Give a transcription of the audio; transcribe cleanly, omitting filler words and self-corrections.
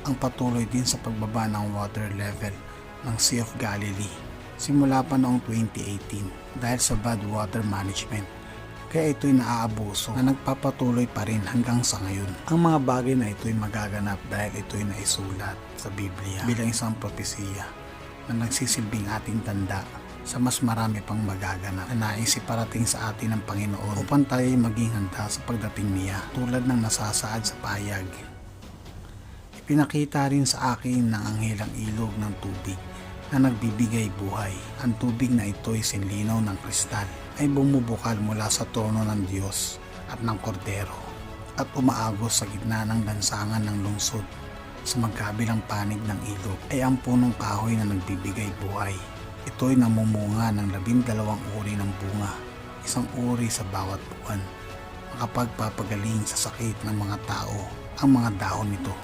ang patuloy din sa pagbaba ng water level ng Sea of Galilee simula pa noong 2018 dahil sa bad water management. Kaya ito'y naaabuso na nagpapatuloy pa rin hanggang sa ngayon. Ang mga bagay na ito'y magaganap dahil ito'y naisulat sa Biblia bilang isang propesiya na nagsisilbing ating tanda sa mas marami pang magaganap na nais iparating sa atin ng Panginoon upang tayo'y maging handa sa pagdating niya tulad ng nasasaad sa pahayag. Ipinakita rin sa akin ng anghelang ilog ng tubig na nagbibigay buhay. Ang tubig na ito'y sinlinaw ng kristal ay bumubukal mula sa trono ng Diyos at ng Kordero at umaagos sa gitna ng lansangan ng lungsod. Sa magkabilang panig ng ilog ay ang punong kahoy na nagbibigay buhay. Ito'y namumunga ng 12 uri ng bunga, isang uri sa bawat buwan. Makapagpapagaling sa sakit ng mga tao ang mga dahon nito.